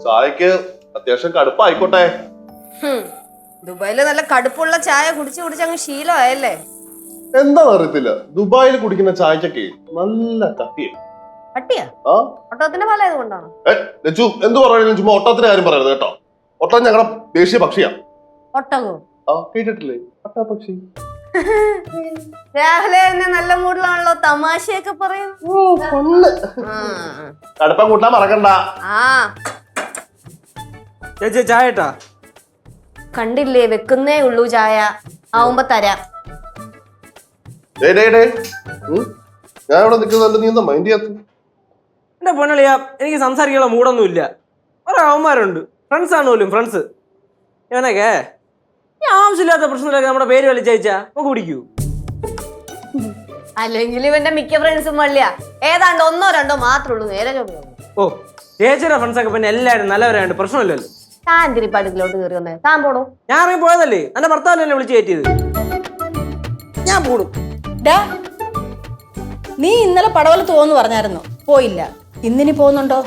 ചായക്ക് അത്യാവശ്യം കടുപ്പായിക്കോട്ടെ. ദുബായില് നല്ല കടുപ്പുള്ള ചായ കുടിച്ച് കുടിച്ച് അങ്ങ് ശീലമായല്ലേ? എന്താന്ന് അറിയത്തില്ല, ദുബായിൽ കുടിക്കുന്ന ചായക്കൊക്കെ നല്ല കട്ടിയാണ്. ഒട്ടകത്തിന്റെ പാല ആയതുകൊണ്ടാണ്. എന്ത് പറയുന്നത്? ചുമ്മാ ഒട്ടത്തിന്റെ കാര്യം പറയരുത് കേട്ടോ. ഒട്ടകം ഞങ്ങളുടെ ദേശീയ പക്ഷിയാ. ഒട്ടകോ? കേട്ടിട്ടില്ലേ ഒട്ടകപക്ഷി? രാവിലെ തന്നെ നല്ല മൂഡിലാണല്ലോ, തമാശയൊക്കെ പറയും. കടുപ്പം കൂട്ടാൻ മറക്കണ്ട. ചായ കണ്ടില്ലേ, വെക്കുന്നേ ഉള്ളൂ ചായ, ആവുമ്പോ തരാം. ഞാൻ ഇവിടെ നിൽക്കുന്നുണ്ട്, നീ എന്താ മൈൻഡ് ചെയ്യാത്ത? എന്റെ പൊന്നളിയാ, എനിക്ക് സംസാരിക്കാനുള്ള മൂടൊന്നുമില്ല. ഓരോ അവന്മാരുണ്ട്, ഫ്രണ്ട്സ് ആണ് പോലും ഫ്രണ്ട്സ്. ഇവനൊക്കെ ആവശ്യമില്ലാത്ത പ്രശ്നത്തിലൊക്കെ നമ്മുടെ പേര് വലിച്ചയച്ചാ നമുക്ക് പിടിക്കൂ. അല്ലെങ്കിൽ ഇവന്റെ മിക്ക ഫ്രണ്ട്സും വള്ളിയാ, ഏതാണ്ട് ഒന്നോ രണ്ടോ മാത്രമേ ഉള്ളൂ നേരെ ചൊവ്വ. ഓ, ചേച്ചിയുടെ ഫ്രണ്ട്സൊക്കെ പിന്നെ എല്ലാവരും നല്ലവരായിട്ട് പ്രശ്നമില്ലല്ലോ. താൻ തിരിപ്പാടിലോട്ട് കയറി വന്നേ, താൻ പോടോ. ഞാൻ ഇറങ്ങി പോയതല്ലേ, എന്റെ ഭർത്താവിനെ വിളിച്ചു കയറ്റിയത്. ഞാൻ പോടും. നീ ഇന്നലെ പടവലത്ത് പോന്ന് പറഞ്ഞായിരുന്നു, പോയില്ല. ഇന്നിനി പോകുന്നുണ്ടോ?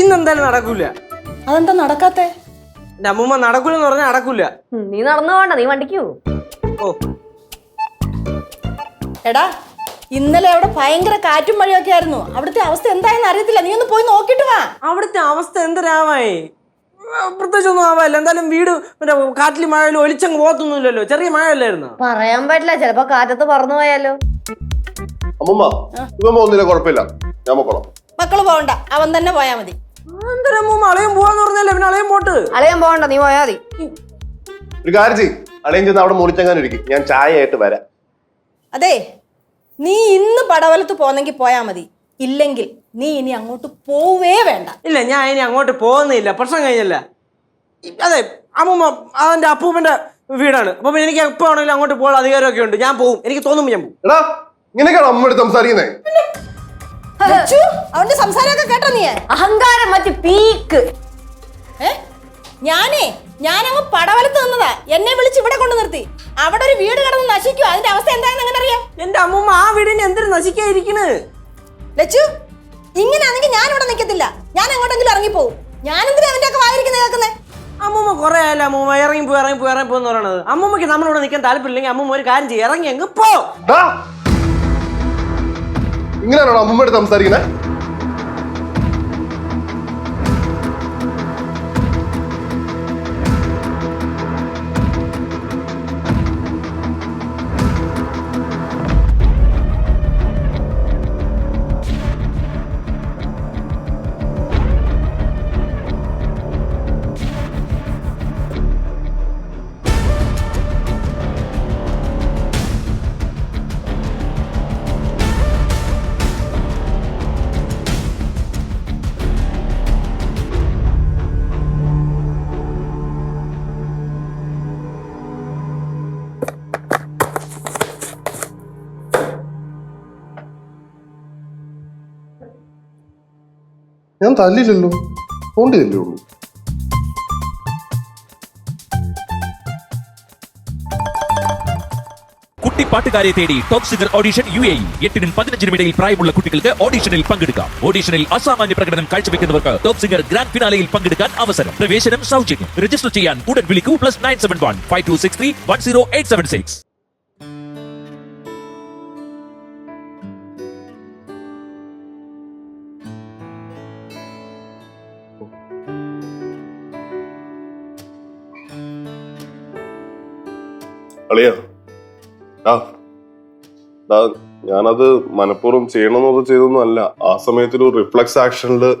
ഇന്നെന്തായാലും നടക്കൂല. അതെന്താ നടക്കാത്തെ? എന്റെ അമ്മൂമ്മ നടക്കൂലെന്ന് പറഞ്ഞാൽ നടക്കൂല. നീ നടന്നു പോണ്ട, നീ വണ്ടിക്കൂ. ഓ എടാ, ഇന്നലെ അവിടെ ഭയങ്കര കാറ്റും മഴയൊക്കെ ആയിരുന്നു. അവിടുത്തെ അവസ്ഥ എന്തായെന്ന് അറിയത്തില്ല, നീ ഒന്ന് പോയി നോക്കിട്ട് വാ. അവിടുത്തെ അവസ്ഥ എന്തരാമായി? പ്രത്യേകിച്ച് ഒന്നും ആവാല്ല. എന്തായാലും വീട് മറ്റേ കാറ്റിൽ മഴയിലും ഒലിച്ചങ്ങ് പോകത്തൊന്നുമില്ലല്ലോ. ചെറിയ മഴയല്ലായിരുന്നു. പറയാൻ പറ്റില്ല, ചിലപ്പോ കാറ്റത്ത് പറന്നു പോയാലോ. അമ്മൂമ്മ ഇവൻ പോകുന്നില്ല, കുഴപ്പമില്ല, ഞാൻ പോക്കോളാം. മക്കള് പോകണ്ട, അവൻ തന്നെ പോയാ മതി. എന്തരമ്മൂമ്മ, അളയും പോവാന്ന് പറഞ്ഞല്ലേ, പിന്നെ അളയും പോട്ട്. അളയാൻ പോകണ്ട, നീ പോയാ മതി. ഒരു കാര്യം ചെയ്യും, അളയും ചെന്ന് അവിടെ മുറിച്ചെങ്ങാനും ഇരിക്കും, ഞാൻ ചായ ആയിട്ട് വരാം. അതെ, നീ ഇന്ന് പടവലത്ത് പോന്നെങ്കിൽ പോയാ മതി. ഇല്ലെങ്കിൽ നീ ഇനി അങ്ങോട്ട് പോവേ വേണ്ട. ഇല്ല, ഞാൻ ഇനി അങ്ങോട്ട് പോകുന്നില്ല, പ്രശ്നം കഴിഞ്ഞല്ല. അതെ, അമ്മൂമ്മ അവന്റെ അപ്പൂപ്പന്റെ വീടാണ്, അപ്പൊ എനിക്ക് എപ്പോ ആണെങ്കിലും അങ്ങോട്ട് പോകാൻ അധികാരമൊക്കെ ഉണ്ട്. ഞാൻ പോകും, എനിക്ക് തോന്നുമ്പോ ഞാൻ പോകും. എടാ, ഇങ്ങനെയൊക്കെയാണ് അമ്മ എടുത്ത് സംസാരിക്കുന്നേ? അവന്റെ സംസാരമൊക്കെ കേട്ടോ നീ? അഹങ്കാരം മറ്റു പീക്ക്. ഞാനങ്ങ് പടവലത്ത് നിന്നതാ, എന്നെ വിളിച്ച് ഇവിടെ കൊണ്ട് നിർത്തി. അവിടെ ഒരു വീട് കിടന്ന് നശിക്കും, അതിന്റെ അവസ്ഥ എന്താണെന്ന് എങ്ങനെ അറിയാം? എന്റെ അമ്മൂമ്മ ആ വീടിന് എന്തൊരു നശിക്കാതിരിക്കണ് ലച്ചു. ഇങ്ങനെയാണെങ്കിൽ ഞാൻ ഇവിടെ നിൽക്കത്തില്ല, ഞാൻ എങ്ങോട്ടെങ്കിലും ഇറങ്ങിപ്പോവും. ഞാനെന്തിനാ അവന്റെ ഒക്കെ വായിരിക്കുന്നത് കേൾക്കുന്നേ? അമ്മൂമ്മ കുറെ ആയല്ല അമ്മൂമ്മ ഇറങ്ങിപ്പോ എന്ന് പറയണത്. അമ്മൂമ്മക്ക് നമ്മളിവിടെ നിൽക്കാൻ താല്പര്യമില്ലെങ്കിൽ അമ്മൂമ്മ ഒരു കാര്യം ചെയ്യും, ഇറങ്ങി അങ്ങ് പോ. ഇങ്ങനെയാണോ അമ്മൂമ്മ എടുത്ത് സംസാരിക്കുന്നത്? ഞാൻ തല്ലില്ലല്ലോ, തോണ്ടിയല്ലേ ഉള്ളൂ. കുട്ടിപ്പാട്ടുകാരെ തേടി ടോപ്പ് സിംഗർ ഓഡിഷൻ UAE. 8-നും 15-നും ഇടയിൽ പ്രായമുള്ള കുട്ടികൾക്ക് ഓഡിഷനിൽ പങ്കെടുക്കാം. ഓഡിഷനിൽ അസാമാന്യ പ്രകടനം കാഴ്ചവെക്കുന്നവർക്ക് ടോപ്പ് സിംഗർ ഗ്രാൻഡ് ഫിനാലയിൽ പങ്കെടുക്കാൻ അവസരം. പ്രവേശനം സൗജന്യം. രജിസ്റ്റർ ചെയ്യാൻ ഉടൻ വിളിക്കൂ +971 5263 10876. അളിയാ, ഞാനത് മനഃപൂർവ്വം ചെയ്യണമെന്നത് ചെയ്തൊന്നും അല്ല. ആ സമയത്തൊരു റിഫ്ലക്സ് ആക്ഷനില്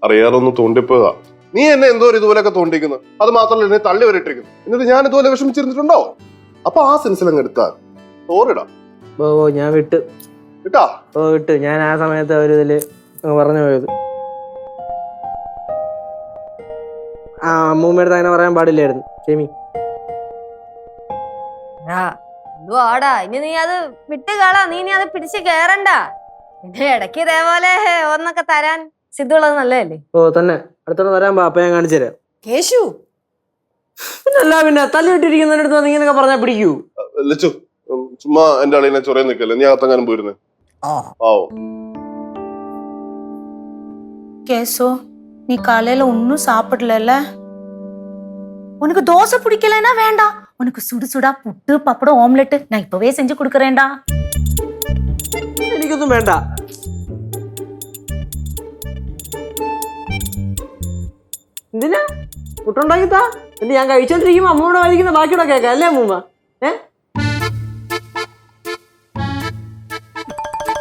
അറിയാതൊന്ന് തോണ്ടിപ്പോയതാ. നീ എന്നെ എന്തോ ഇതുപോലെയൊക്കെ തോണ്ടിക്കുന്നു, അത് മാത്രമല്ല എന്നെ തള്ളി വരട്ടിരിക്കുന്നു. എന്നിട്ട് ഞാൻ ഇതുപോലെ വിഷമിച്ചിരുന്നിട്ടുണ്ടോ? അപ്പൊ ആ സെൻസിലങ്ങ് എടുത്താൽ സോറിടാ. ഞാൻ വിട്ട് വിട്ടാ? വിട്ട്. ഞാൻ ആ സമയത്ത് ഒരു ഇതില് പറഞ്ഞു പോയത്. അമ്മൂമ്മയുടെ അങ്ങനെ പറയാൻ പാടില്ലായിരുന്നു. ക്ഷമി. എന്തുവാടാ, ഇനി നീ അത് വിട്ട് കളാ, നീ ഇനി അത് പിടിച്ച് കേറണ്ട. പിന്നെ ഇടയ്ക്ക് ഇതേപോലെ ഒന്നൊക്കെ തരാൻ സിദ്ധുള്ളത് നല്ലതല്ലേ? ഓ തന്നെ, അടുത്തോടെ തരാൻ പാ, അപ്പൊ ഞാൻ കാണിച്ചു തരാം. കേശു, പിന്നെ തല്ലിട്ടിരിക്കുന്നതിനടുത്ത് വന്ന് ഇങ്ങനെയൊക്കെ പറഞ്ഞാൽ പിടിക്കൂ? ലച്ചു, ചുമ്മാ എന്റെ അളിയനെ ചൊറയെ നിൽക്കല്ലേ, നീ അകത്തെങ്ങാനും പോയിരുന്നേ. கேசோ நீ காலையில ஒன்னும் சாப்பிடல. உனக்கு தோசை பிடிக்கலன்னா வேண்டாம், உனக்கு சுடு சுடா புட்டு பப்படம் ഓംലെറ്റ് நான் இப்பவே செஞ்சு கொடுக்கறேன்டா. എനിക്കൊന്നും വേണ്ട. എന്തിനാ പുട്ടുണ്ടാക്കിത്താ? എന്നിട്ട് ഞാൻ കഴിച്ചോണ്ടിരിക്കുമ്പോ അമ്മൂടെ കഴിക്കുന്ന ബാക്കിയുടെ കേൾക്കാം അല്ലേ അമ്മൂമ്മ?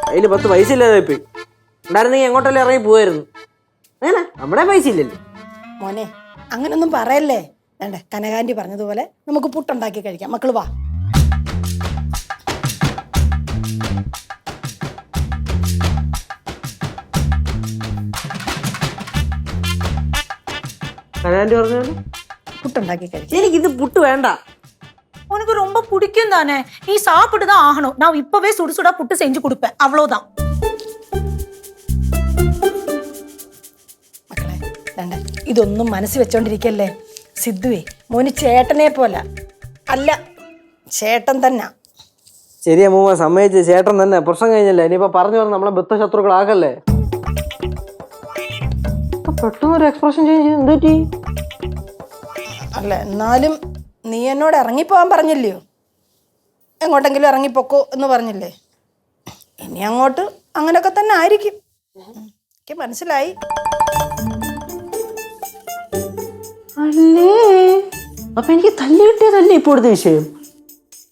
അതില് 10 പൈസ ഇല്ലാതെ പോയി. ഉണ്ടായിരുന്നെങ്കിൽ എങ്ങോട്ടല്ലേ ഇറങ്ങി പോവായിരുന്നു. അങ്ങനെ നമ്മുടെ പൈസ ഇല്ലല്ലോ. മോനെ അങ്ങനൊന്നും പറയല്ലേ. വേണ്ടേ, കനകാന്റി പറഞ്ഞതുപോലെ നമുക്ക് പുട്ടുണ്ടാക്കി കഴിക്കാം. മക്കള് വാ. കനാൻറ്റി പറഞ്ഞാലും പുട്ടുണ്ടാക്കി കഴിക്കാം. എനിക്കിത് പുട്ട് വേണ്ട. உனக்கு ரொம்ப பிடிக்கும் தானே, நீ சாப்பிட்டு தான் ஆகணும். நான் இப்பவே சுடு சுடா புட்டு செஞ்சு கொடுப்பேன், அவ்வளவுதான். മക്കളെ വേണ്ട, ഇതൊന്നും മനസ്സിൽ വെച്ചോണ്ടിരിക്കല്ലേ. സിദ്ധുവേ മോന് ചേട്ടനെ പോലെ അല്ല, ചേട്ടൻ തന്നെ. ശരി അമ്മൂമ്മ, സമ്മതിച്ച്. ചേട്ടൻ തന്നെ പ്രശ്നം കഴിഞ്ഞല്ലേ. ഇനിയിപ്പോ പറഞ്ഞു പറഞ്ഞ് നമ്മളെ ബദ്ധശത്രുക്കളാക്കല്ലേ. പെട്ടെന്നൊരു എക്സ്പ്രഷൻ ചേഞ്ച് ചെയ്ത് എന്ത് പറ്റി? അല്ല എന്നാലും നീ എന്നോട് ഇറങ്ങിപ്പോവാൻ പറഞ്ഞില്ലയോ? എങ്ങോട്ടെങ്കിലും ഇറങ്ങിപ്പോക്കോ എന്ന് പറഞ്ഞില്ലേ? ഇനി അങ്ങോട്ട് അങ്ങനെയൊക്കെ തന്നെ ആയിരിക്കും. എനിക്ക് മനസ്സിലായി. അല്ലേ, അപ്പൊ എനിക്ക് തല്ല് കിട്ടിയതല്ലേ ഇപ്പോഴത്തെ വിഷയം?